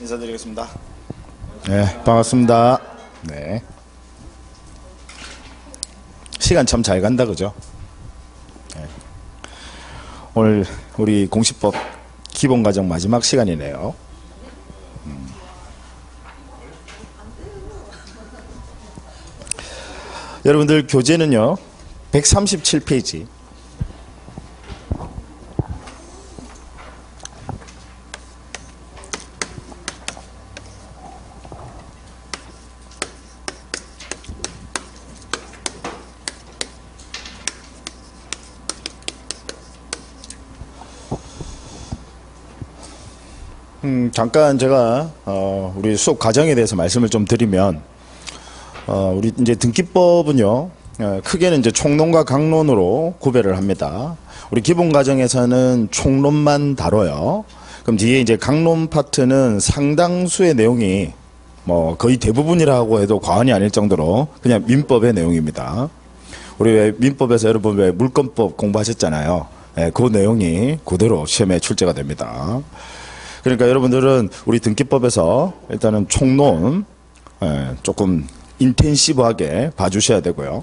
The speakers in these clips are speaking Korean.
인사드리겠습니다. 네, 반갑습니다. 네. 시간 참 잘 간다, 그죠? 네. 오늘 우리 공시법 기본과정 마지막 시간이네요. 여러분들 교재는요, 137페이지. 잠깐 제가 우리 수업 과정에 대해서 말씀을 좀 드리면 우리 이제 등기법은요 크게는 이제 총론과 강론으로 구별을 합니다. 우리 기본 과정에서는 총론만 다뤄요. 그럼 뒤에 이제 강론 파트는 상당수의 내용이 뭐 거의 대부분이라고 해도 과언이 아닐 정도로 그냥 민법의 내용입니다. 우리 왜 민법에서 여러분 왜 물권법 공부하셨잖아요. 그 내용이 그대로 시험에 출제가 됩니다. 그러니까 여러분들은 우리 등기법에서 일단은 총론 조금 인텐시브하게 봐주셔야 되고요.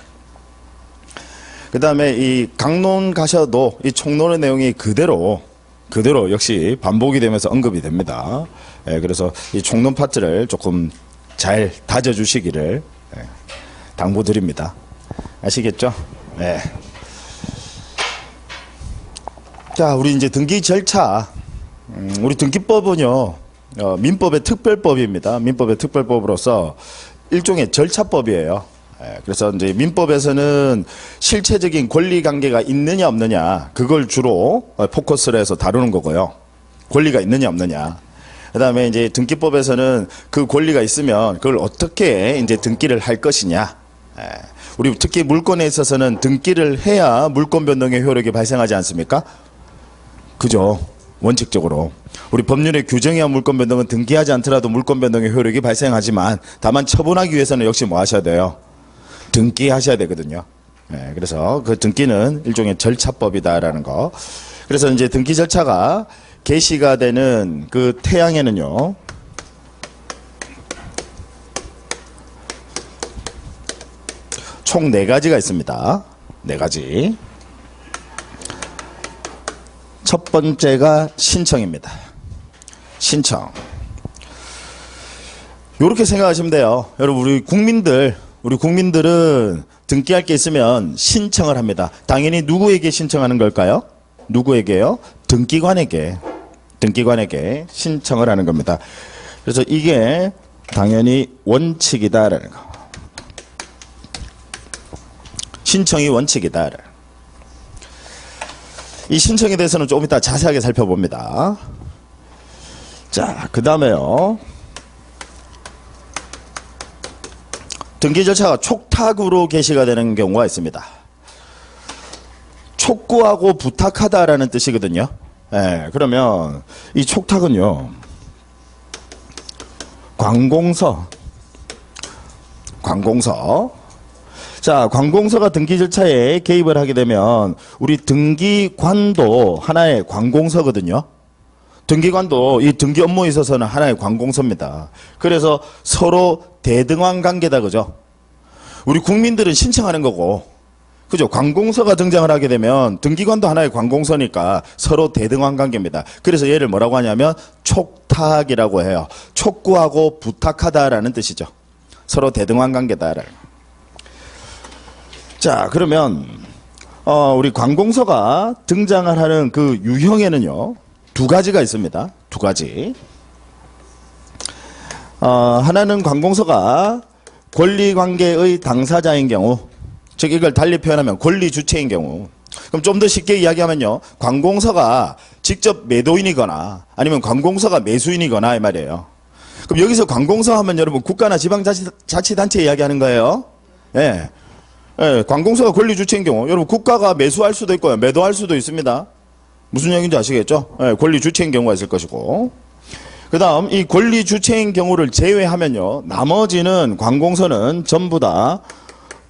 그 다음에 이 강론 가셔도 이 총론의 내용이 그대로 역시 반복이 되면서 언급이 됩니다. 그래서 이 총론 파트를 조금 잘 다져주시기를 당부드립니다. 아시겠죠? 네. 자, 우리 이제 등기 절차. 우리 등기법은요, 민법의 특별법입니다. 민법의 특별법으로서 일종의 절차법이에요. 그래서 이제 민법에서는 실체적인 권리 관계가 있느냐 없느냐, 그걸 주로 포커스를 해서 다루는 거고요. 권리가 있느냐 없느냐. 그 다음에 이제 등기법에서는 그 권리가 있으면 그걸 어떻게 이제 등기를 할 것이냐. 우리 특히 물권에 있어서는 등기를 해야 물권 변동의 효력이 발생하지 않습니까? 그죠? 원칙적으로 우리 법률의 규정이한 물권 변동은 등기하지 않더라도 물권 변동의 효력이 발생하지만 다만 처분하기 위해서는 역시 뭐 하셔야 돼요? 등기하셔야 되거든요. 그래서 그 등기는 일종의 절차법이다라는 거. 그래서 이제 등기 절차가 개시가 되는 그 태양에는요, 총 4가지가 있습니다. 4가지. 첫 번째가 신청입니다. 신청. 이렇게 생각하시면 돼요. 여러분, 우리 국민들은 등기할 게 있으면 신청을 합니다. 당연히 누구에게 신청하는 걸까요? 누구에게요? 등기관에게 신청을 하는 겁니다. 그래서 이게 당연히 원칙이다라는 거. 신청이 원칙이다. 이 신청에 대해서는 조금 이따 자세하게 살펴봅니다. 자, 그 다음에요. 등기 절차가 촉탁으로 개시가 되는 경우가 있습니다. 촉구하고 부탁하다라는 뜻이거든요. 그러면 이 촉탁은요, 관공서. 자, 관공서가 등기 절차에 개입을 하게 되면 우리 등기관도 하나의 관공서거든요. 등기관도 이 등기 업무에 있어서는 하나의 관공서입니다. 그래서 서로 대등한 관계다, 그죠? 우리 국민들은 신청하는 거고, 그죠? 관공서가 등장을 하게 되면 등기관도 하나의 관공서니까 서로 대등한 관계입니다. 그래서 얘를 뭐라고 하냐면 촉탁이라고 해요. 촉구하고 부탁하다라는 뜻이죠. 서로 대등한 관계다라는. 자, 그러면 우리 관공서가 등장을 하는 그 유형에는요, 2가지가 있습니다. 2가지. 하나는 관공서가 권리관계의 당사자인 경우, 즉 이걸 달리 표현하면 권리주체인 경우. 그럼 좀 더 쉽게 이야기하면요, 관공서가 직접 매도인이거나 아니면 관공서가 매수인이거나 이 말이에요. 그럼 여기서 관공서 하면 여러분 국가나 지방자치단체 이야기하는 거예요. 예. 관공서가 권리주체인 경우, 여러분 국가가 매수할 수도 있고요, 매도할 수도 있습니다. 무슨 얘기인지 아시겠죠? 권리주체인 경우가 있을 것이고, 그 다음 이 권리주체인 경우를 제외하면요, 나머지는 관공서는 전부 다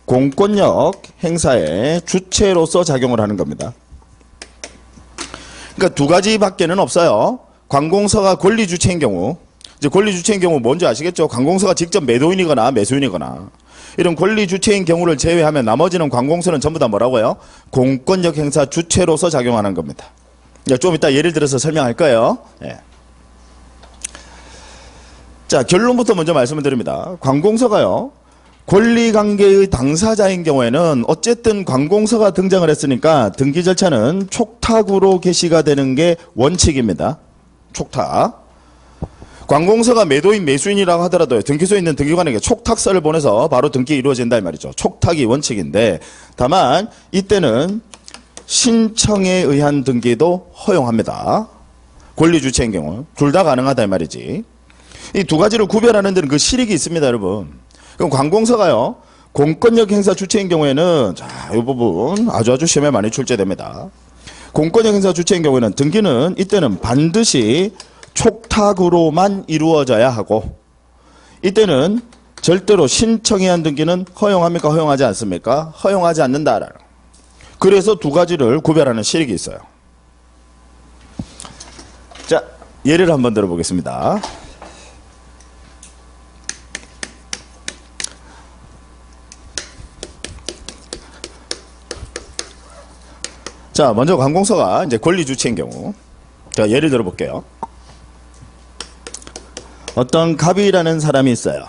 공권력 행사의 주체로서 작용을 하는 겁니다. 그러니까 2가지밖에는 없어요. 관공서가 권리주체인 경우, 이제 권리 주체인 경우 뭔지 아시겠죠? 관공서가 직접 매도인이거나 매수인이거나 이런 권리 주체인 경우를 제외하면 나머지는 관공서는 전부 다 뭐라고요? 공권력 행사 주체로서 작용하는 겁니다. 좀 이따 예를 들어서 설명할 거예요. 예. 자, 결론부터 먼저 말씀을 드립니다. 관공서가요, 권리관계의 당사자인 경우에는 어쨌든 관공서가 등장을 했으니까 등기 절차는 촉탁으로 개시가 되는 게 원칙입니다. 촉탁. 관공서가 매도인 매수인이라고 하더라도 등기소에 있는 등기관에게 촉탁서를 보내서 바로 등기 이루어진다 이 말이죠. 촉탁이 원칙인데 다만 이때는 신청에 의한 등기도 허용합니다. 권리주체인 경우 둘 다 가능하다 이 말이지. 이 두 가지를 구별하는 데는 그 실익이 있습니다, 여러분. 그럼 관공서가요, 공권력 행사 주체인 경우에는 자, 이 부분 아주 시험에 많이 출제됩니다. 공권력 행사 주체인 경우에는 등기는 이때는 반드시 촉탁으로만 이루어져야 하고 이때는 절대로 신청에 의한 등기는 허용합니까? 허용하지 않습니까? 허용하지 않는다라는. 그래서 두 가지를 구별하는 실익이 있어요. 자, 예를 한번 들어보겠습니다. 자, 먼저 관공서가 이제 권리 주체인 경우, 자, 예를 들어볼게요. 어떤 갑이라는 사람이 있어요.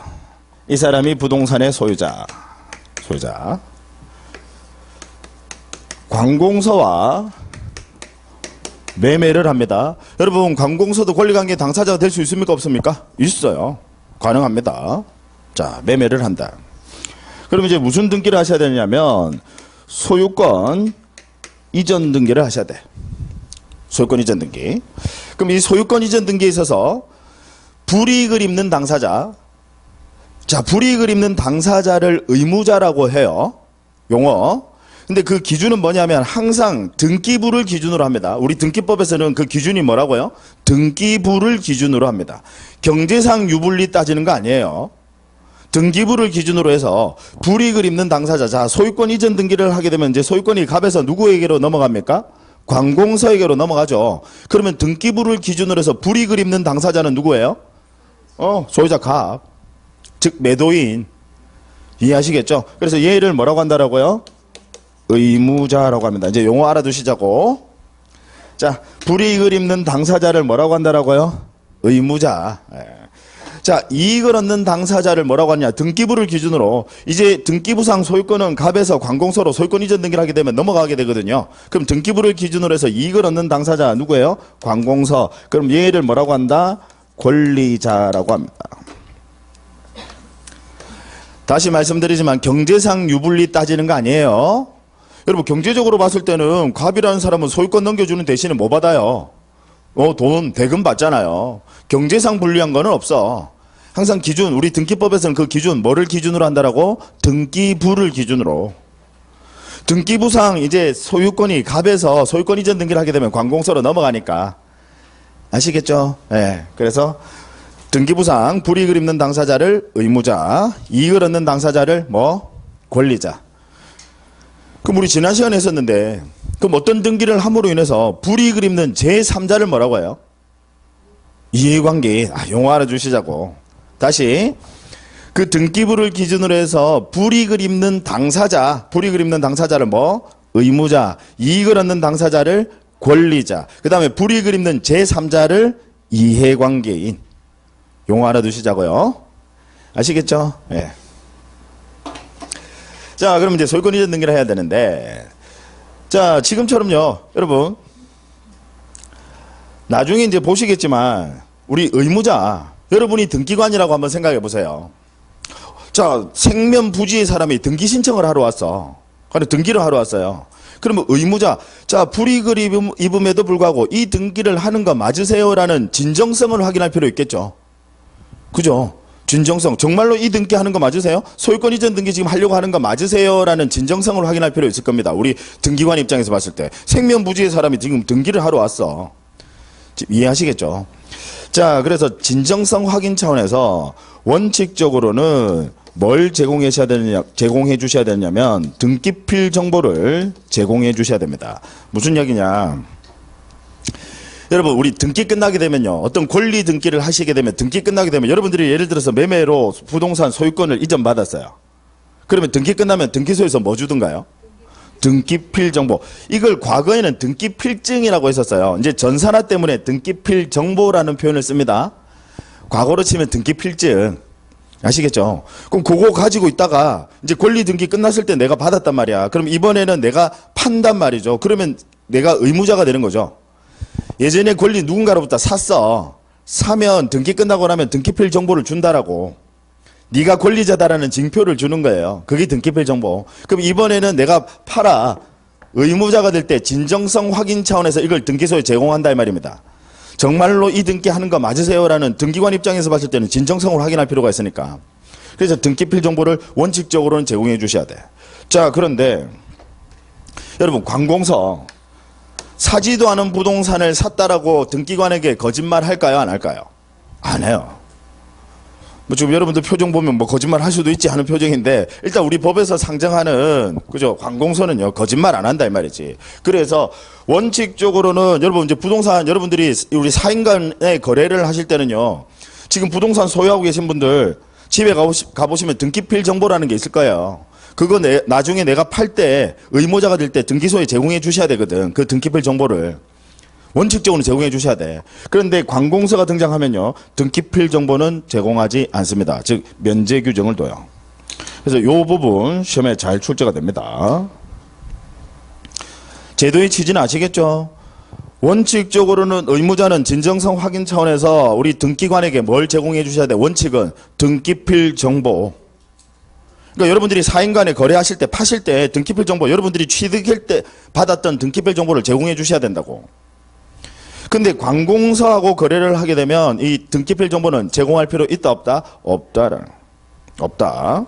이 사람이 부동산의 소유자. 관공서와 매매를 합니다. 여러분, 관공서도 권리관계 당사자가 될 수 있습니까? 없습니까? 있어요. 가능합니다. 자, 매매를 한다. 그럼 이제 무슨 등기를 하셔야 되냐면 소유권 이전 등기를 하셔야 돼. 소유권 이전 등기. 그럼 이 소유권 이전 등기에 있어서 불이익을 입는 당사자. 자, 불이익을 입는 당사자를 의무자라고 해요. 용어. 근데 그 기준은 뭐냐면 항상 등기부를 기준으로 합니다. 우리 등기법에서는 그 기준이 뭐라고요? 등기부를 기준으로 합니다. 경제상 유불리 따지는 거 아니에요. 등기부를 기준으로 해서 불이익을 입는 당사자. 자, 소유권 이전 등기를 하게 되면 이제 소유권이 갑에서 누구에게로 넘어갑니까? 관공서에게로 넘어가죠. 그러면 등기부를 기준으로 해서 불이익을 입는 당사자는 누구예요? 소유자 갑. 즉 매도인. 이해하시겠죠? 그래서 얘를 뭐라고 한다라고요? 의무자라고 합니다. 이제 용어 알아두시자고. 자, 불이익을 입는 당사자를 뭐라고 한다라고요? 의무자. 자, 이익을 얻는 당사자를 뭐라고 하냐? 등기부를 기준으로. 이제 등기부상 소유권은 갑에서 관공서로 소유권 이전 등기를 하게 되면 넘어가게 되거든요. 그럼 등기부를 기준으로 해서 이익을 얻는 당사자 누구예요? 관공서. 그럼 얘를 뭐라고 한다? 권리자라고 합니다. 다시 말씀드리지만 경제상 유불리 따지는 거 아니에요. 여러분, 경제적으로 봤을 때는 갑이라는 사람은 소유권 넘겨주는 대신에 뭐 받아요? 돈, 대금 받잖아요. 경제상 불리한 거는 없어. 항상 기준, 우리 등기법에서는 그 기준, 뭐를 기준으로 한다라고? 등기부를 기준으로. 등기부상 이제 소유권이 갑에서 소유권 이전 등기를 하게 되면 관공서로 넘어가니까. 아시겠죠? 네. 그래서 등기부상 불이익을 입는 당사자를 의무자, 이익을 얻는 당사자를 권리자. 그럼 우리 지난 시간에 했었는데, 그럼 어떤 등기를 함으로 인해서 불이익을 입는 제3자를 뭐라고 해요? 이해관계인. 용어 알아주시자고. 다시. 그 등기부를 기준으로 해서 불이익을 입는 당사자를 의무자, 이익을 얻는 당사자를 권리자, 그 다음에 불이익을 입는 제3자를 이해관계인. 용어 알아두시자고요. 아시겠죠? 예. 자, 그럼 이제 소유권 이전 등기를 해야 되는데, 자, 지금처럼요, 여러분, 나중에 이제 보시겠지만, 우리 의무자, 여러분이 등기관이라고 한번 생각해 보세요. 자, 생면부지의 사람이 등기 신청을 하러 왔어. 그래, 등기를 하러 왔어요. 그러면 의무자, 자, 불이익을 입음에도 불구하고 이 등기를 하는 거 맞으세요라는 진정성을 확인할 필요 있겠죠. 그죠? 진정성. 정말로 이 등기 하는 거 맞으세요? 소유권 이전 등기 지금 하려고 하는 거 맞으세요라는 진정성을 확인할 필요 있을 겁니다. 우리 등기관 입장에서 봤을 때. 생면부지의 사람이 지금 등기를 하러 왔어. 이해하시겠죠? 자, 그래서 진정성 확인 차원에서 원칙적으로는 뭘 제공해 주셔야 되냐면 등기필 정보를 제공해 주셔야 됩니다. 무슨 얘기냐? 여러분 우리 등기 끝나게 되면요. 어떤 권리 등기를 하시게 되면 등기 끝나게 되면 여러분들이 예를 들어서 매매로 부동산 소유권을 이전받았어요. 그러면 등기 끝나면 등기소에서 뭐 주던가요? 등기필 정보. 이걸 과거에는 등기필증이라고 했었어요. 이제 전산화 때문에 등기필 정보라는 표현을 씁니다. 과거로 치면 등기필증. 아시겠죠? 그럼 그거 가지고 있다가 이제 권리 등기 끝났을 때 내가 받았단 말이야. 그럼 이번에는 내가 판단 말이죠. 그러면 내가 의무자가 되는 거죠. 예전에 권리 누군가로부터 샀어. 사면 등기 끝나고 나면 등기필 정보를 준다라고. 네가 권리자다라는 징표를 주는 거예요. 그게 등기필 정보. 그럼 이번에는 내가 팔아. 의무자가 될 때 진정성 확인 차원에서 이걸 등기소에 제공한다 이 말입니다. 정말로 이 등기하는 거 맞으세요라는 등기관 입장에서 봤을 때는 진정성을 확인할 필요가 있으니까. 그래서 등기필 정보를 원칙적으로는 제공해 주셔야 돼. 자, 그런데 여러분 관공서 사지도 않은 부동산을 샀다라고 등기관에게 거짓말 할까요? 안 할까요? 안 해요. 뭐 지금 여러분들 표정 보면 뭐 거짓말 할 수도 있지 하는 표정인데 일단 우리 법에서 상정하는 그죠 관공서는요 거짓말 안 한다 이 말이지. 그래서 원칙적으로는 여러분 이제 부동산 여러분들이 우리 사인 간의 거래를 하실 때는요 지금 부동산 소유하고 계신 분들 집에 가보시면 등기필 정보라는 게 있을 거예요. 그거 나중에 내가 팔 때 의무자가 될 때 등기소에 제공해 주셔야 되거든. 그 등기필 정보를. 원칙적으로 제공해 주셔야 돼. 그런데 관공서가 등장하면요. 등기필 정보는 제공하지 않습니다. 즉 면제 규정을 둬요. 그래서 이 부분 시험에 잘 출제가 됩니다. 제도의 취지는 아시겠죠? 원칙적으로는 의무자는 진정성 확인 차원에서 우리 등기관에게 뭘 제공해 주셔야 돼? 원칙은 등기필 정보. 그러니까 여러분들이 사인간에 거래하실 때 파실 때 등기필 정보 여러분들이 취득할 때 받았던 등기필 정보를 제공해 주셔야 된다고. 근데 관공서하고 거래를 하게 되면 이 등기필 정보는 제공할 필요 있다 없다? 없다.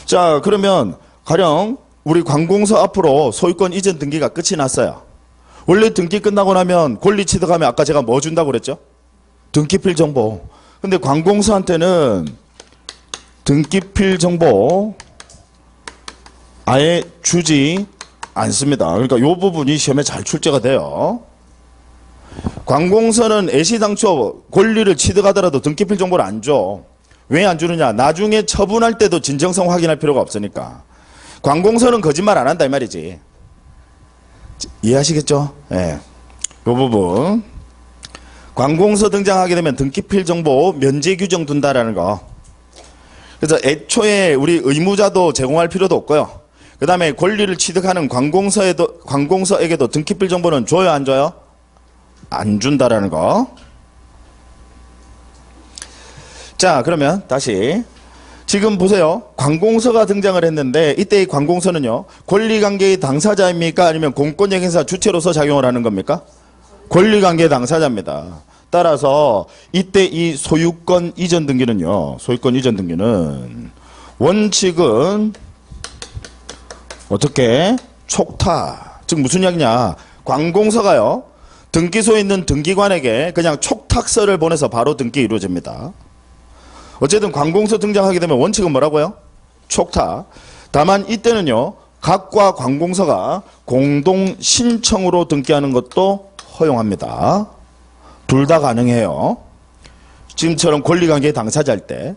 자, 그러면 가령 우리 관공서 앞으로 소유권 이전 등기가 끝이 났어요. 원래 등기 끝나고 나면 권리 취득하면 아까 제가 뭐 준다고 그랬죠? 등기필 정보. 근데 관공서한테는 등기필 정보 아예 주지 않습니다. 그러니까 이 부분이 시험에 잘 출제가 돼요. 관공서는 애시당초 권리를 취득하더라도 등기필 정보를 안 줘. 왜 안 주느냐? 나중에 처분할 때도 진정성 확인할 필요가 없으니까. 관공서는 거짓말 안 한다 이 말이지. 이해하시겠죠? 예. 네. 이 부분. 관공서 등장하게 되면 등기필 정보 면제 규정 둔다라는 거. 그래서 애초에 우리 의무자도 제공할 필요도 없고요. 그 다음에 권리를 취득하는 관공서에게도 등기필 정보는 줘요, 안 줘요? 안 준다라는 거. 자, 그러면 다시 지금 보세요. 관공서가 등장을 했는데 이때 이 관공서는요. 권리관계의 당사자입니까? 아니면 공권행사 주체로서 작용을 하는 겁니까? 권리관계 당사자입니다. 따라서 이때 이 소유권 이전 등기는요. 소유권 이전 등기는 원칙은 어떻게? 촉탁. 즉 무슨 이야기냐? 관공서가요. 등기소에 있는 등기관에게 그냥 촉탁서를 보내서 바로 등기 이루어집니다. 어쨌든 관공서 등장하게 되면 원칙은 뭐라고요? 촉탁. 다만 이때는요. 각과 관공서가 공동 신청으로 등기하는 것도 허용합니다. 둘 다 가능해요. 지금처럼 권리관계 당사자일 때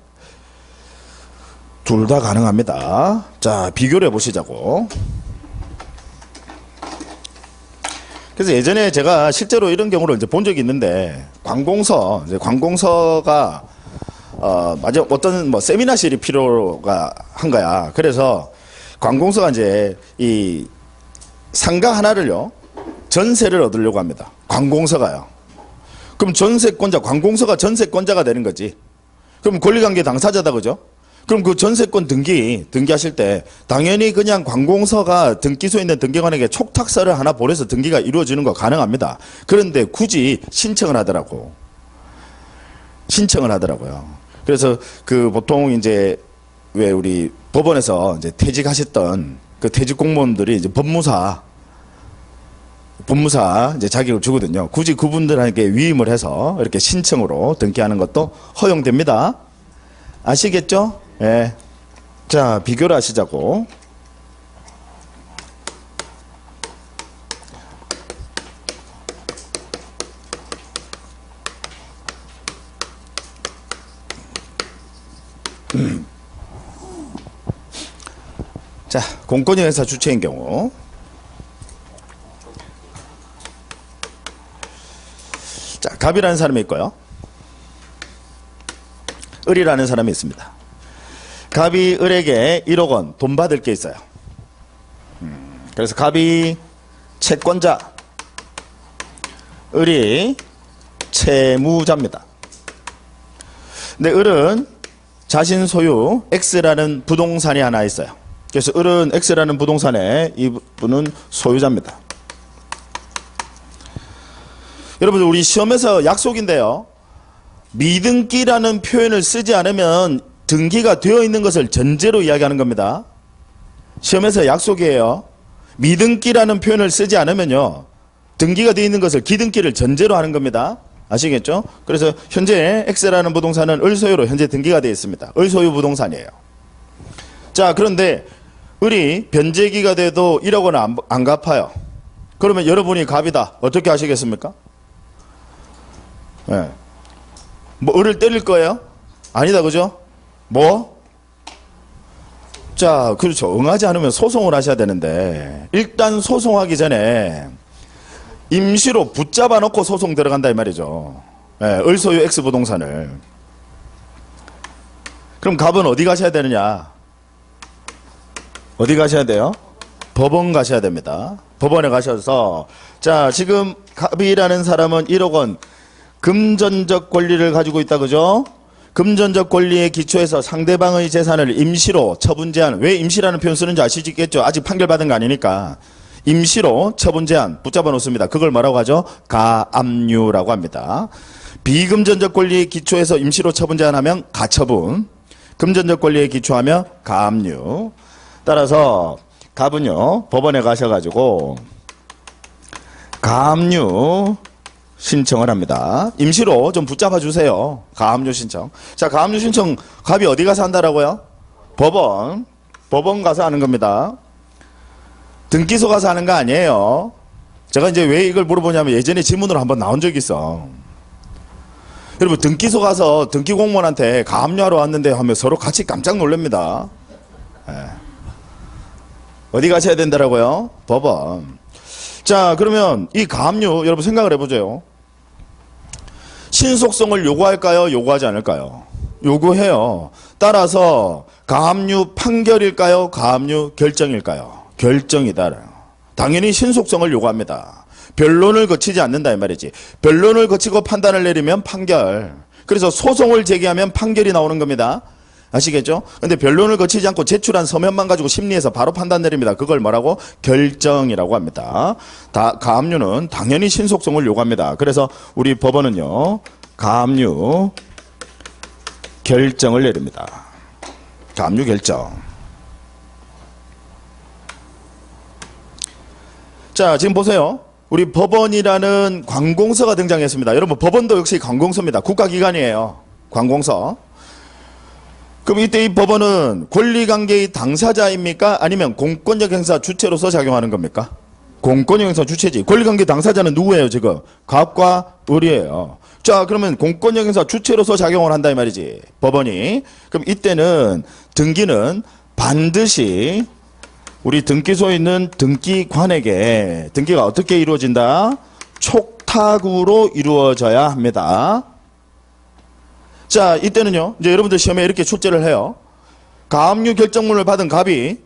둘 다 가능합니다. 자, 비교를 해보시자고. 그래서 예전에 제가 실제로 이런 경우를 이제 본 적이 있는데 관공서가 맞아 어떤 뭐 세미나실이 필요가 한 거야. 그래서 관공서가 이제 이 상가 하나를요 전세를 얻으려고 합니다. 관공서가요. 그럼 전세권자 관공서가 전세권자가 되는 거지. 그럼 권리관계 당사자다 그죠? 그럼 그 전세권 등기하실 때 당연히 그냥 관공서가 등기소에 있는 등기관에게 촉탁서를 하나 보내서 등기가 이루어지는 거 가능합니다. 그런데 굳이 신청을 하더라고요. 그래서 그 보통 이제 왜 우리 법원에서 이제 퇴직하셨던 그 퇴직 공무원들이 이제 법무사 이제 자격을 주거든요. 굳이 그분들에게 위임을 해서 이렇게 신청으로 등기하는 것도 허용됩니다. 아시겠죠? 예. 자, 비교를 하시자고. 자, 공권력 행사 주체인 경우. 자, 갑이라는 사람이 있고요. 을이라는 사람이 있습니다. 갑이 을에게 1억 원 돈 받을 게 있어요. 그래서 갑이 채권자, 을이 채무자입니다. 근데 을은 자신 소유 X라는 부동산이 하나 있어요. 그래서 을은 X라는 부동산에 이분은 소유자입니다. 여러분, 우리 시험에서 약속인데요. 미등기라는 표현을 쓰지 않으면 등기가 되어 있는 것을 전제로 이야기하는 겁니다. 시험에서 약속이에요. 미등기라는 표현을 쓰지 않으면요, 등기가 되어 있는 것을 기등기를 전제로 하는 겁니다. 아시겠죠? 그래서 현재 X라는 부동산은 을 소유로 현재 등기가 되어 있습니다. 을 소유 부동산이에요. 자, 그런데 을이 변제기가 돼도 1억 원을 안 갚아요. 그러면 여러분이 갑이다. 어떻게 하시겠습니까? 네. 뭐 을을 때릴 거예요? 아니다, 그죠? 뭐? 자, 그렇죠. 응하지 않으면 소송을 하셔야 되는데, 일단 소송하기 전에 임시로 붙잡아 놓고 소송 들어간다 이 말이죠. 네, 을 소유 X 부동산을. 그럼 갑은 어디 가셔야 되느냐? 어디 가셔야 돼요? 법원 가셔야 됩니다. 법원에 가셔서, 자, 지금 갑이라는 사람은 1억 원 금전적 권리를 가지고 있다, 그죠? 금전적 권리에 기초해서 상대방의 재산을 임시로 처분 제한. 왜 임시라는 표현 쓰는지 아시겠죠? 아직 판결받은 거 아니니까. 임시로 처분 제한 붙잡아 놓습니다. 그걸 뭐라고 하죠? 가압류라고 합니다. 비금전적 권리에 기초해서 임시로 처분 제한하면 가처분, 금전적 권리에 기초하면 가압류. 따라서 갑은요, 법원에 가셔가지고 가압류 신청을 합니다. 임시로 좀 붙잡아 주세요. 가압류 신청. 자, 가압류 신청 갑이 어디 가서 한다라고요? 법원. 법원 가서 하는 겁니다. 등기소 가서 하는 거 아니에요. 제가 이제 왜 이걸 물어보냐면 예전에 질문으로 한번 나온 적이 있어. 여러분, 등기소 가서 등기 공무원한테 가압류하러 왔는데 하면 서로 같이 깜짝 놀랍니다. 네. 어디 가셔야 된다라고요? 법원. 자, 그러면 이 가압류 여러분 생각을 해보죠. 신속성을 요구할까요? 요구하지 않을까요? 요구해요. 따라서 가압류 판결일까요? 가압류 결정일까요? 결정이다. 당연히 신속성을 요구합니다. 변론을 거치지 않는다 이 말이지. 변론을 거치고 판단을 내리면 판결. 그래서 소송을 제기하면 판결이 나오는 겁니다. 아시겠죠? 근데 변론을 거치지 않고 제출한 서면만 가지고 심리에서 바로 판단 내립니다. 그걸 뭐라고? 결정이라고 합니다. 가압류는 당연히 신속성을 요구합니다. 그래서 우리 법원은요, 가압류 결정을 내립니다. 가압류 결정. 자, 지금 보세요. 우리 법원이라는 관공서가 등장했습니다. 여러분, 법원도 역시 관공서입니다. 국가기관이에요. 관공서. 그럼 이때 이 법원은 권리관계의 당사자입니까? 아니면 공권력 행사 주체로서 작용하는 겁니까? 공권력 행사 주체지. 권리관계 당사자는 누구예요, 지금? 갑과 을이에요. 자, 그러면 공권력 행사 주체로서 작용을 한다 이 말이지, 법원이. 그럼 이때는 등기는 반드시 우리 등기소에 있는 등기관에게 등기가 어떻게 이루어진다? 촉탁으로 이루어져야 합니다. 자, 이때는요, 이제 여러분들 시험에 이렇게 출제를 해요. 가압류 결정문을 받은 갑이,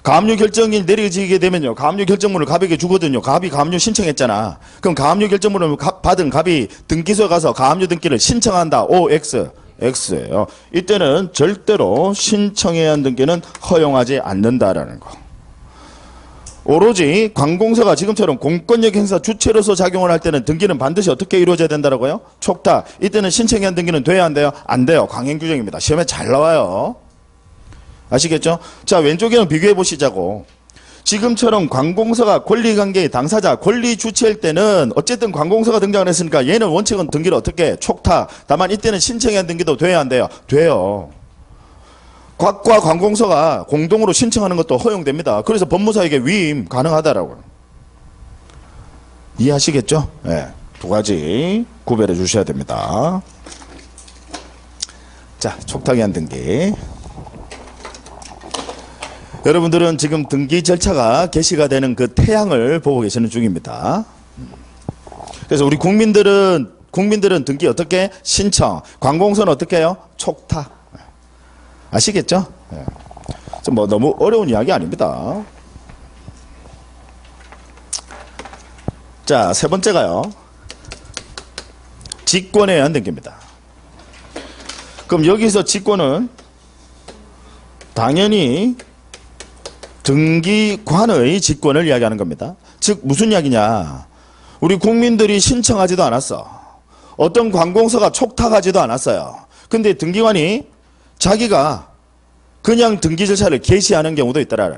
가압류 결정이 내려지게 되면요, 가압류 결정문을 갑에게 주거든요. 갑이 가압류 신청했잖아. 그럼 가압류 결정문을 받은 갑이 등기소에 가서 가압류 등기를 신청한다. OX. X예요. 이때는 절대로 신청해야 하는 등기는 허용하지 않는다라는 거. 오로지 관공서가 지금처럼 공권력 행사 주체로서 작용을 할 때는 등기는 반드시 어떻게 이루어져야 된다라고요? 촉탁. 이때는 신청해야 하는 등기는 돼야 안 돼요? 안 돼요. 강행 규정입니다. 시험에 잘 나와요. 아시겠죠? 자, 왼쪽에는 비교해 보시자고. 지금처럼 관공서가 권리관계의 당사자, 권리 주체일 때는 어쨌든 관공서가 등장을 했으니까 얘는 원칙은 등기를 어떻게 해? 촉탁. 다만 이때는 신청해야 하는 등기도 돼야 안 돼요? 돼요. 곽과 관공서가 공동으로 신청하는 것도 허용됩니다. 그래서 법무사에게 위임 가능하다라고요. 이해하시겠죠? 네. 두 가지 구별해 주셔야 됩니다. 자, 촉탁에 한 등기. 여러분들은 지금 등기 절차가 개시가 되는 그 태양을 보고 계시는 중입니다. 그래서 우리 국민들은 등기 어떻게 신청, 관공서는 어떻게 해요? 촉탁. 아시겠죠? 뭐 너무 어려운 이야기 아닙니다. 자, 세 번째가요. 직권에 의한 등기입니다. 그럼 여기서 직권은 당연히 등기관의 직권을 이야기하는 겁니다. 즉 무슨 이야기냐? 우리 국민들이 신청하지도 않았어. 어떤 관공서가 촉탁하지도 않았어요. 근데 등기관이 자기가 그냥 등기 절차를 개시하는 경우도 있더라.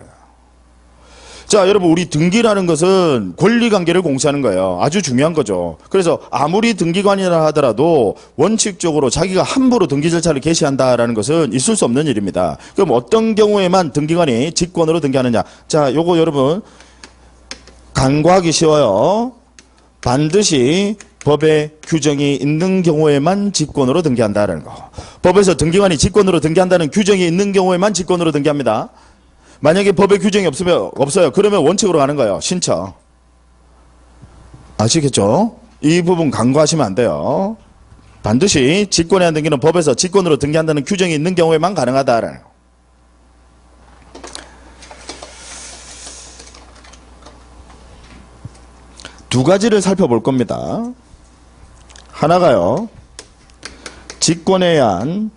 자, 여러분, 우리 등기라는 것은 권리관계를 공시하는 거예요. 아주 중요한 거죠. 그래서 아무리 등기관이라 하더라도 원칙적으로 자기가 함부로 등기 절차를 개시한다라는 것은 있을 수 없는 일입니다. 그럼 어떤 경우에만 등기관이 직권으로 등기하느냐? 자, 요거 여러분 간과하기 쉬워요. 반드시 법에 규정이 있는 경우에만 직권으로 등기한다라는 거. 법에서 등기관이 직권으로 등기한다는 규정이 있는 경우에만 직권으로 등기합니다. 만약에 법에 규정이 없어요. 그러면 원칙으로 가는 거예요. 신청. 아시겠죠? 이 부분 간과하시면 안 돼요. 반드시 직권에 의한 등기는 법에서 직권으로 등기한다는 규정이 있는 경우에만 가능하다라는 거. 두 가지를 살펴볼 겁니다. 하나가요. 직권에 의한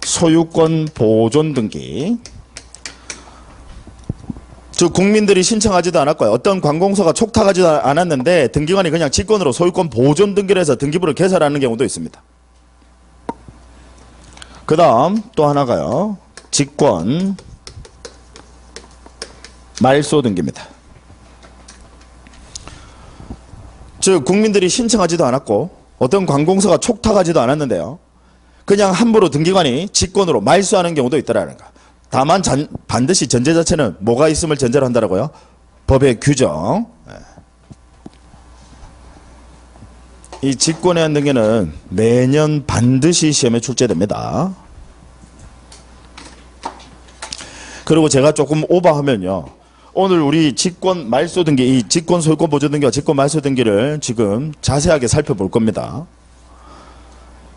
소유권 보존 등기. 즉 국민들이 신청하지도 않았고요. 어떤 관공서가 촉탁하지도 않았는데 등기관이 그냥 직권으로 소유권 보존 등기를 해서 등기부를 개설하는 경우도 있습니다. 그 다음 또 하나가요. 직권 말소 등기입니다. 즉 국민들이 신청하지도 않았고 어떤 관공서가 촉탁하지도 않았는데요. 그냥 함부로 등기관이 직권으로 말소하는 경우도 있더라는 거. 다만 반드시 전제 자체는 뭐가 있음을 전제로 한다라고요? 법의 규정. 이 직권에 의한 등기는 매년 반드시 시험에 출제됩니다. 그리고 제가 조금 오버하면요. 오늘 우리 직권 말소 등기, 이 직권 소유권 보존 등기와 직권 말소 등기를 지금 자세하게 살펴볼 겁니다.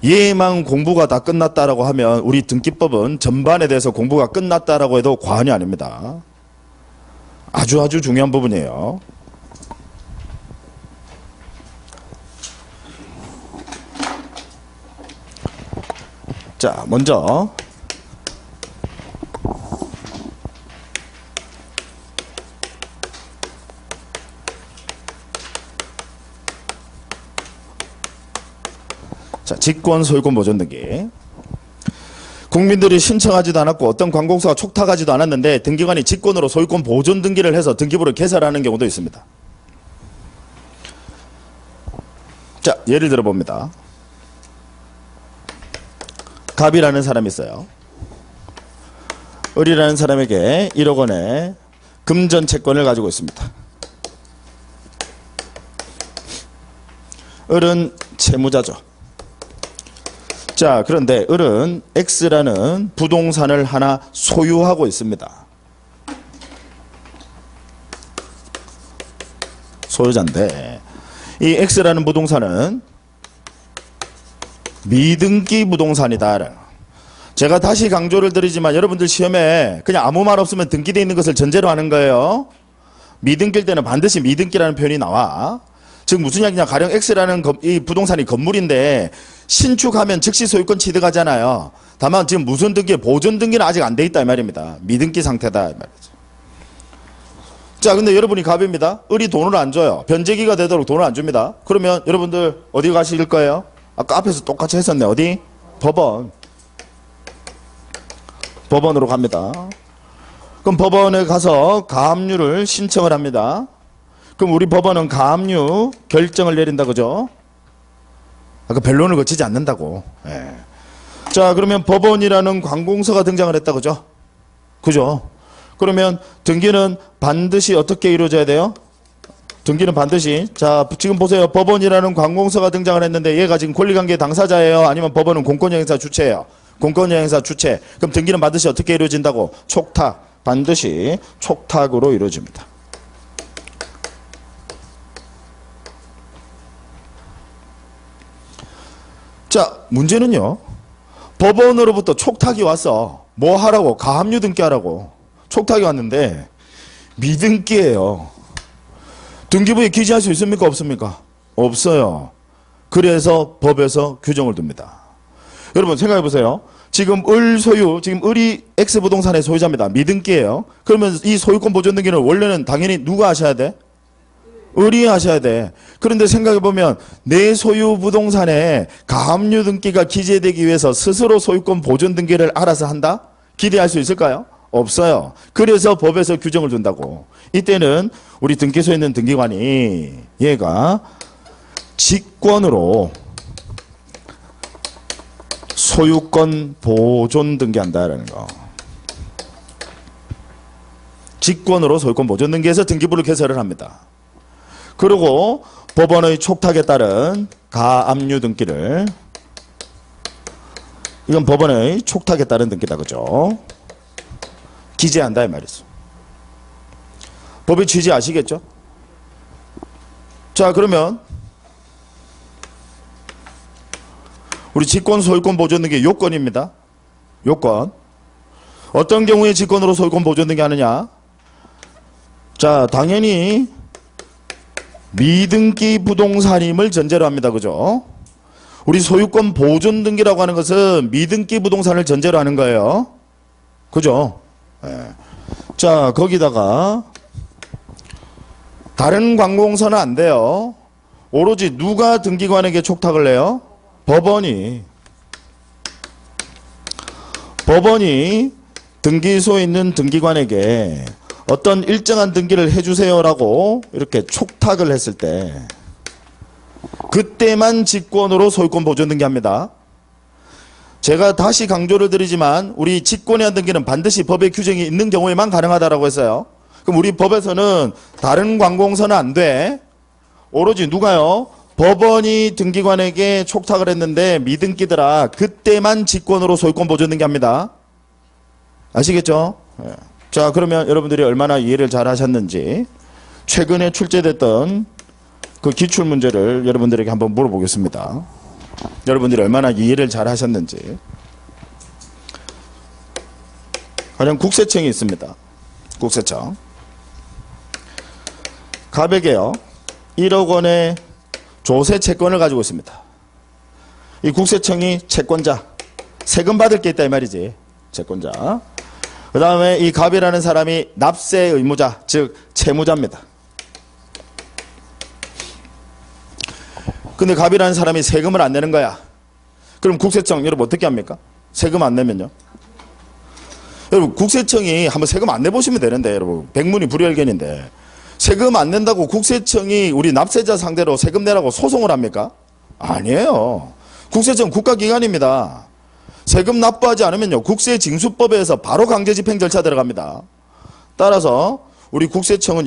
얘만 공부가 다 끝났다라고 하면 우리 등기법은 전반에 대해서 공부가 끝났다라고 해도 과언이 아닙니다. 아주 중요한 부분이에요. 자, 먼저 자, 직권 소유권 보존 등기. 국민들이 신청하지도 않았고 어떤 관공서가 촉탁하지도 않았는데 등기관이 직권으로 소유권 보존 등기를 해서 등기부를 개설하는 경우도 있습니다. 자, 예를 들어 봅니다. 갑이라는 사람이 있어요. 을이라는 사람에게 1억 원의 금전 채권을 가지고 있습니다. 을은 채무자죠. 자, 그런데 을은 X라는 부동산을 하나 소유하고 있습니다. 소유자인데 이 X라는 부동산은 미등기 부동산이다. 제가 다시 강조를 드리지만 여러분들 시험에 그냥 아무 말 없으면 등기되어 있는 것을 전제로 하는 거예요. 미등기일 때는 반드시 미등기라는 표현이 나와. 즉 무슨 이야기냐, 가령 X라는 이 부동산이 건물인데 신축하면 즉시 소유권 취득하잖아요. 다만 지금 무슨 등기, 보존 등기는 아직 안 돼 있다 이 말입니다. 미등기 상태다 이 말이죠. 자, 근데 여러분이 갑입니다. 을이 돈을 안 줘요. 변제기가 되도록 돈을 안 줍니다. 그러면 여러분들 어디 가실 거예요? 아까 앞에서 똑같이 했었네. 어디? 법원으로 갑니다. 그럼 법원에 가서 가압류를 신청을 합니다. 그럼 우리 법원은 가압류 결정을 내린다 그죠? 아까 변론을 거치지 않는다고. 예. 자, 그러면 법원이라는 관공서가 등장을 했다 그죠? 그죠? 그러면 등기는 반드시 어떻게 이루어져야 돼요? 등기는 반드시, 자 지금 보세요. 법원이라는 관공서가 등장을 했는데 얘가 지금 권리관계 당사자예요? 아니면 법원은 공권영행사 주체예요? 공권여행사 주체. 그럼 등기는 반드시 어떻게 이루어진다고? 촉탁. 반드시 촉탁으로 이루어집니다. 자, 문제는요. 법원으로부터 촉탁이 왔어. 뭐 하라고? 가압류 등기하라고. 촉탁이 왔는데 미등기예요. 등기부에 기재할 수 있습니까? 없습니까? 없어요. 그래서 법에서 규정을 둡니다. 여러분 생각해 보세요. 지금 을 소유, 지금 을이 X부동산의 소유자입니다. 미등기예요. 그러면 이 소유권 보존 등기는 원래는 당연히 누가 하셔야 돼? 을이 하셔야 돼. 그런데 생각해 보면 내 소유 부동산에 가압류 등기가 기재되기 위해서 스스로 소유권 보존 등기를 알아서 한다? 기대할 수 있을까요? 없어요. 그래서 법에서 규정을 둔다고. 이때는 우리 등기소에 있는 등기관이 얘가 직권으로 소유권 보존 등기한다라는 거. 직권으로 소유권 보존 등기해서 등기부를 개설을 합니다. 그리고 법원의 촉탁에 따른 가압류 등기를, 이건 법원의 촉탁에 따른 등기다, 그죠? 기재한다 이 말이죠. 법의 취지 아시겠죠? 자, 그러면 우리 직권 소유권 보존 등기 요건입니다. 요건. 어떤 경우에 직권으로 소유권 보존 등기 하느냐? 자, 당연히 미등기 부동산임을 전제로 합니다. 그죠? 우리 소유권 보존 등기라고 하는 것은 미등기 부동산을 전제로 하는 거예요. 그죠? 네. 자, 거기다가 다른 관공서는 안 돼요. 오로지 누가 등기관에게 촉탁을 해요? 법원이 등기소에 있는 등기관에게 어떤 일정한 등기를 해주세요라고 이렇게 촉탁을 했을 때 그때만 직권으로 소유권 보존 등기합니다. 제가 다시 강조를 드리지만 우리 직권에 대한 등기는 반드시 법의 규정이 있는 경우에만 가능하다라고 했어요. 그럼 우리 법에서는 다른 관공서는 안 돼. 오로지 누가요? 법원이 등기관에게 촉탁을 했는데 미등기더라. 그때만 직권으로 소유권 보존 등기합니다. 아시겠죠? 네. 자, 그러면 여러분들이 얼마나 이해를 잘 하셨는지 최근에 출제됐던 그 기출문제를 여러분들에게 한번 물어보겠습니다. 여러분들이 얼마나 이해를 잘 하셨는지. 가령 국세청이 있습니다. 국세청. 갑에게요 1억 원의 조세 채권을 가지고 있습니다. 이 국세청이 채권자, 세금 받을 게 있다 이 말이지. 채권자. 그 다음에 이 갑이라는 사람이 납세 의무자, 즉 채무자입니다. 근데 갑이라는 사람이 세금을 안 내는 거야. 그럼 국세청 여러분 어떻게 합니까? 세금 안 내면요. 여러분 국세청이 한번 세금 안 내보시면 되는데 여러분 백문이 불여일견인데 세금 안 낸다고 국세청이 우리 납세자 상대로 세금 내라고 소송을 합니까? 아니에요. 국세청 국가기관입니다. 세금 납부하지 않으면요 국세징수법에서 바로 강제집행 절차 들어갑니다. 따라서 우리 국세청은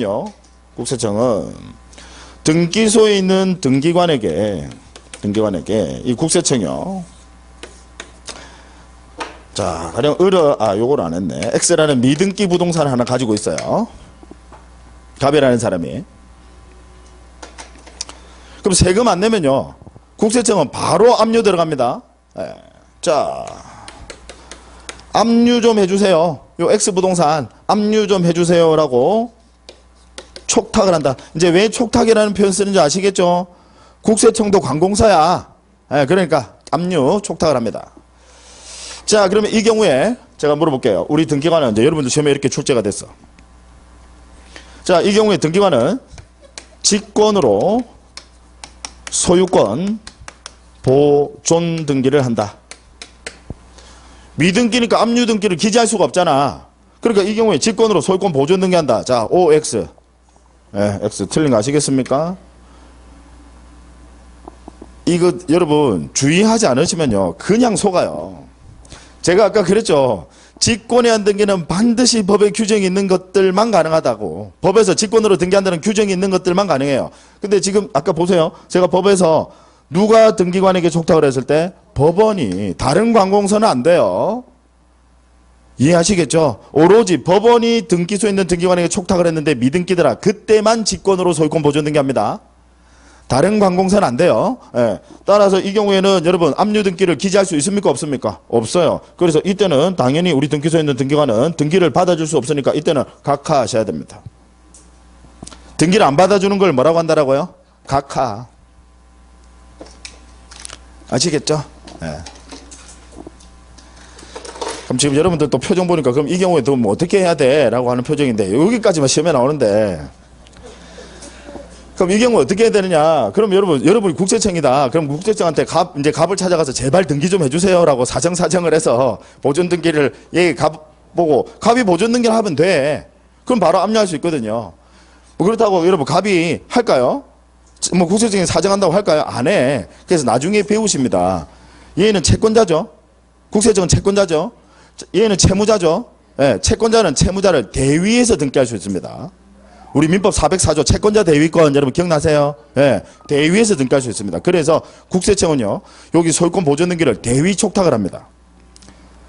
등기소에 있는 등기관에게 이 국세청이요. 자, 가령 요걸 안 했네. X라는 미등기 부동산을 하나 가지고 있어요. 갑이라는 사람이. 그럼 세금 안 내면요 국세청은 바로 압류 들어갑니다. 네. 자, 압류 좀 해주세요. 요 X부동산 압류 좀 해주세요라고 촉탁을 한다. 이제 왜 촉탁이라는 표현 쓰는지 아시겠죠? 국세청도 관공서야. 네, 그러니까 압류 촉탁을 합니다. 자, 그러면 이 경우에 제가 물어볼게요. 우리 등기관은 이제 여러분들 시험에 이렇게 출제가 됐어. 자, 이 경우에 등기관은 직권으로 소유권 보존 등기를 한다. 미등기니까 압류 등기를 기재할 수가 없잖아. 그러니까 이 경우에 직권으로 소유권 보존 등기한다. 자, OX. 네, X 틀린 거 아시겠습니까? 이거 여러분 주의하지 않으시면요 그냥 속아요. 제가 아까 그랬죠. 직권에 대한 등기는 반드시 법에 규정이 있는 것들만 가능하다고. 법에서 직권으로 등기한다는 규정이 있는 것들만 가능해요. 근데 지금 아까 보세요. 제가 법에서 누가 등기관에게 촉탁을 했을 때? 법원이. 다른 관공서는 안 돼요. 이해하시겠죠? 오로지 법원이 등기소에 있는 등기관에게 촉탁을 했는데 미등기더라. 그때만 직권으로 소유권 보존 등기합니다. 다른 관공서는 안 돼요. 예. 따라서 이 경우에는 여러분 압류 등기를 기재할 수 있습니까? 없습니까? 없어요. 그래서 이때는 당연히 우리 등기소에 있는 등기관은 등기를 받아줄 수 없으니까 이때는 각하하셔야 됩니다. 등기를 안 받아주는 걸 뭐라고 한다라고요? 각하. 아시겠죠? 예. 그럼 지금 여러분들 또 표정 보니까 그럼 이 경우에 뭐 어떻게 해야 돼? 라고 하는 표정인데 여기까지만 시험에 나오는데 그럼 이 경우 어떻게 해야 되느냐? 그럼 여러분이 국세청이다. 그럼 국세청한테 이제 갑을 찾아가서 제발 등기 좀 해주세요라고 사정을 해서 보존 등기를 갑 보고 갑이 보존 등기를 하면 돼. 그럼 바로 압류할 수 있거든요. 뭐 그렇다고 여러분 갑이 할까요? 뭐 국세청이 사정한다고 할까요? 안 해. 그래서 나중에 배우십니다. 얘는 채권자죠. 국세청은 채권자죠. 얘는 채무자죠. 예, 채권자는 채무자를 대위에서 등기할 수 있습니다. 우리 민법 404조 채권자 대위권 여러분 기억나세요? 예, 대위에서 등기할 수 있습니다. 그래서 국세청은요, 여기 소유권 보존 등기를 대위 촉탁을 합니다.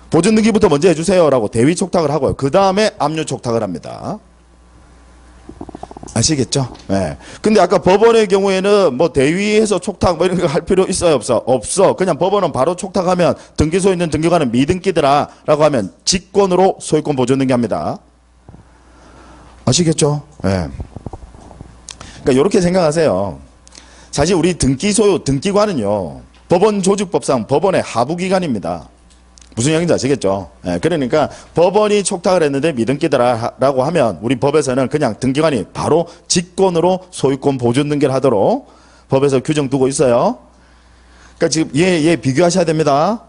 보존 등기부터 먼저 해주세요라고 대위 촉탁을 하고요. 그 다음에 압류 촉탁을 합니다. 아시겠죠? 예. 근데 아까 법원의 경우에는 뭐 대위에서 촉탁 뭐 이런 거 할 필요 있어요? 없어? 없어. 그냥 법원은 바로 촉탁하면 등기소에 있는 등기관은 미등기더라 라고 하면 직권으로 소유권 보존 등기합니다. 아시겠죠? 예. 그러니까 이렇게 생각하세요. 사실 우리 등기관은요, 법원 조직법상 법원의 하부기관입니다. 무슨 얘기인지 아시겠죠? 예, 그러니까 법원이 촉탁을 했는데 미등기다라고 하면 우리 법에서는 그냥 등기관이 바로 직권으로 소유권 보존 등기를 하도록 법에서 규정 두고 있어요. 그러니까 지금 얘 비교하셔야 됩니다.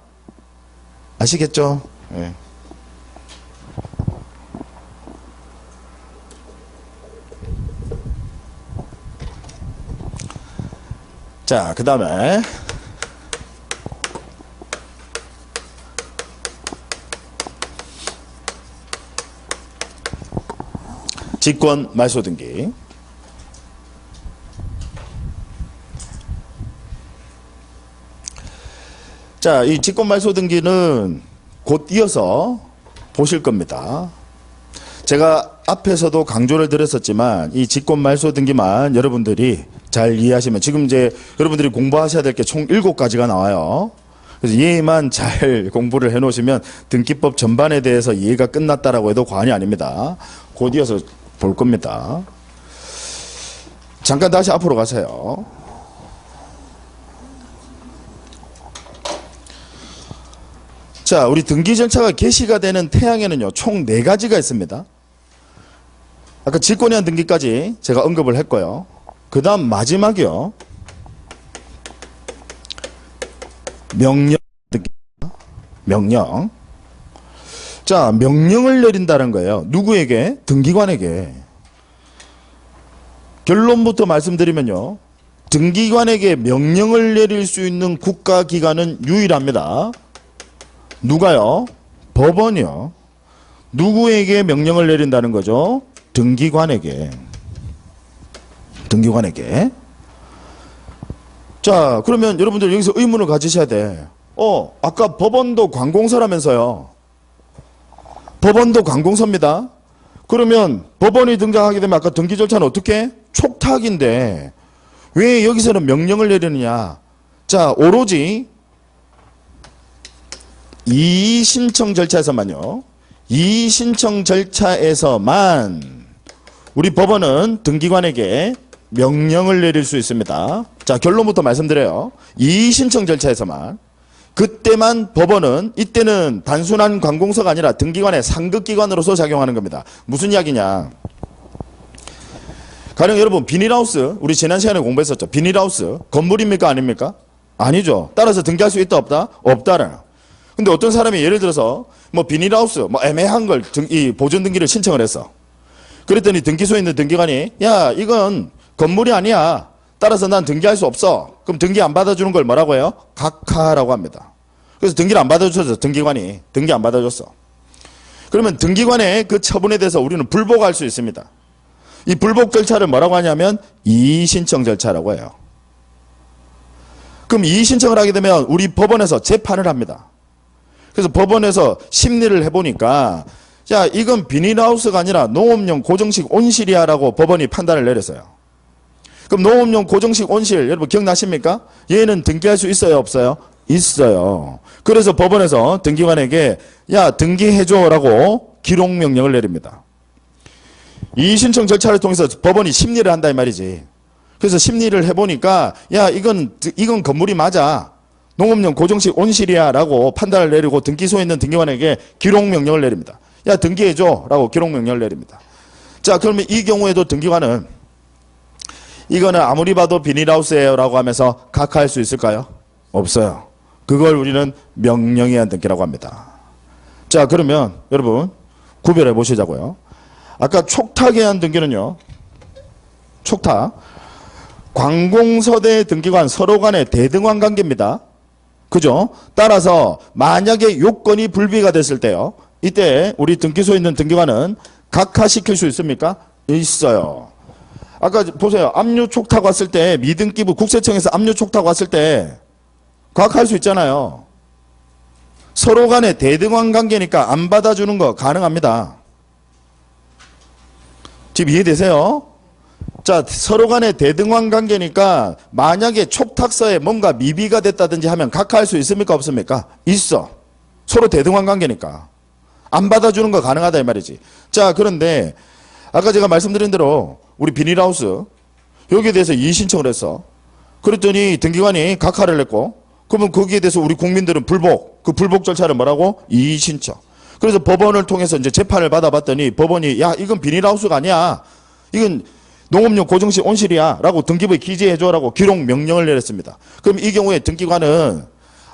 아시겠죠? 예. 자, 그 다음에 직권 말소 등기. 자, 이 직권 말소 등기는 곧 이어서 보실 겁니다. 제가 앞에서도 강조를 드렸었지만 이 직권 말소 등기만 여러분들이 잘 이해하시면 지금 이제 여러분들이 공부하셔야 될 게 총 7가지가 나와요. 그래서 얘만 잘 공부를 해 놓으시면 등기법 전반에 대해서 이해가 끝났다라고 해도 과언이 아닙니다. 곧 이어서 볼 겁니다. 잠깐 다시 앞으로 가세요. 자, 우리 등기 절차가 개시가 되는 태양에는요, 총 4가지가 있습니다. 아까 직권에 의한 등기까지 제가 언급을 했고요. 그 다음 마지막이요. 명령 등기. 명령. 자, 명령을 내린다는 거예요. 누구에게? 등기관에게. 결론부터 말씀드리면요. 등기관에게 명령을 내릴 수 있는 국가기관은 유일합니다. 누가요? 법원이요. 누구에게 명령을 내린다는 거죠? 등기관에게. 등기관에게. 자, 그러면 여러분들 여기서 의문을 가지셔야 돼. 아까 법원도 관공서라면서요. 법원도 관공서입니다. 그러면 법원이 등장하게 되면 아까 등기 절차는 어떻게? 촉탁인데 왜 여기서는 명령을 내리느냐? 자, 오로지 이의신청 절차에서만요. 이의신청 절차에서만 우리 법원은 등기관에게 명령을 내릴 수 있습니다. 자, 결론부터 말씀드려요. 이의신청 절차에서만. 그때만 법원은 이때는 단순한 관공서가 아니라 등기관의 상급기관으로서 작용하는 겁니다. 무슨 이야기냐? 가령 여러분 비닐하우스 우리 지난 시간에 공부했었죠. 비닐하우스 건물입니까 아닙니까? 아니죠. 따라서 등기할 수 있다 없다? 없다라는. 근데 어떤 사람이 예를 들어서 뭐 비닐하우스 뭐 애매한 걸 이 보존 등기를 신청을 했어. 그랬더니 등기소에 있는 등기관이 야 이건 건물이 아니야. 따라서 난 등기할 수 없어. 그럼 등기 안 받아주는 걸 뭐라고 해요? 각하라고 합니다. 그래서 등기를 안 받아줬어. 등기관이 등기 안 받아줬어. 그러면 등기관의 그 처분에 대해서 우리는 불복할 수 있습니다. 이 불복 절차를 뭐라고 하냐면 이의신청 절차라고 해요. 그럼 이의 신청을 하게 되면 우리 법원에서 재판을 합니다. 그래서 법원에서 심리를 해보니까 자, 이건 비닐하우스가 아니라 농업용 고정식 온실이야라고 법원이 판단을 내렸어요. 그럼 농업용 고정식 온실 여러분 기억나십니까? 얘는 등기할 수 있어요, 없어요? 있어요. 그래서 법원에서 등기관에게 야, 등기해줘라고 기록명령을 내립니다. 이의 신청 절차를 통해서 법원이 심리를 한다 이 말이지. 그래서 심리를 해보니까 야, 이건 건물이 맞아. 농업용 고정식 온실이야라고 판단을 내리고 등기소에 있는 등기관에게 기록명령을 내립니다. 야, 등기해줘라고 기록명령을 내립니다. 자, 그러면 이 경우에도 등기관은 이거는 아무리 봐도 비닐하우스예요라고 하면서 각하할 수 있을까요? 없어요. 그걸 우리는 명령의한 등기라고 합니다. 자, 그러면 여러분 구별해 보시자고요. 아까 촉탁의한 등기는요. 촉탁. 관공서대 등기관 서로 간의 대등한 관계입니다. 그죠? 따라서 만약에 요건이 불비가 됐을 때요. 이때 우리 등기소에 있는 등기관은 각하시킬 수 있습니까? 있어요. 아까 보세요. 압류 촉탁 왔을 때 미등기부 국세청에서 압류 촉탁 왔을 때 각하할 수 있잖아요. 서로 간의 대등한 관계니까 안 받아주는 거 가능합니다. 지금 이해되세요? 자, 서로 간의 대등한 관계니까 만약에 촉탁서에 뭔가 미비가 됐다든지 하면 각하할 수 있습니까? 없습니까? 있어. 서로 대등한 관계니까. 안 받아주는 거 가능하다 이 말이지. 자, 그런데 아까 제가 말씀드린 대로 우리 비닐하우스 여기에 대해서 이의 신청을 했어. 그랬더니 등기관이 각하를 냈고 그러면 거기에 대해서 우리 국민들은 불복. 그 불복 절차를 뭐라고? 이의 신청. 그래서 법원을 통해서 이제 재판을 받아봤더니 법원이 야, 이건 비닐하우스가 아니야. 이건 농업용 고정식 온실이야 라고 등기부에 기재해줘라고 기록 명령을 내렸습니다. 그럼 이 경우에 등기관은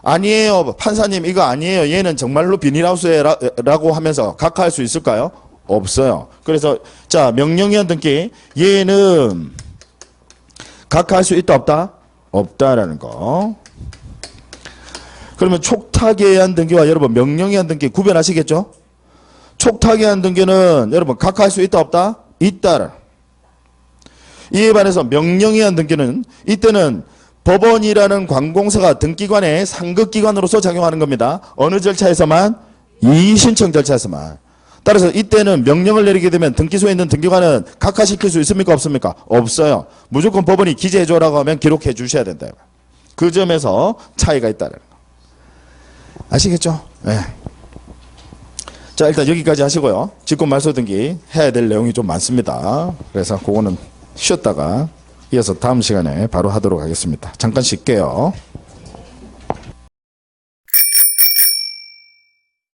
아니에요 판사님 이거 아니에요 얘는 정말로 비닐하우스라고 하면서 각하할 수 있을까요? 없어요. 그래서 자, 명령의한 등기 얘는 각하할 수 있다 없다? 없다라는 거. 그러면 촉탁에 의한 등기와 여러분 명령에 의한 등기 구별하시겠죠? 촉탁에 의한 등기는 여러분 각하할 수 있다 없다? 있다. 이에 반해서 명령에 의한 등기는 이때는 법원이라는 관공서가 등기관의 상급기관으로서 작용하는 겁니다. 어느 절차에서만? 이의 신청 절차에서만. 따라서 이때는 명령을 내리게 되면 등기소에 있는 등기관은 각하시킬 수 있습니까? 없습니까? 없어요. 무조건 법원이 기재해줘라고 하면 기록해 주셔야 된다. 그 점에서 차이가 있다는 거. 아시겠죠? 네. 자, 일단 여기까지 하시고요. 직권말소등기 해야 될 내용이 좀 많습니다. 그래서 그거는 쉬었다가 이어서 다음 시간에 바로 하도록 하겠습니다. 잠깐 쉴게요.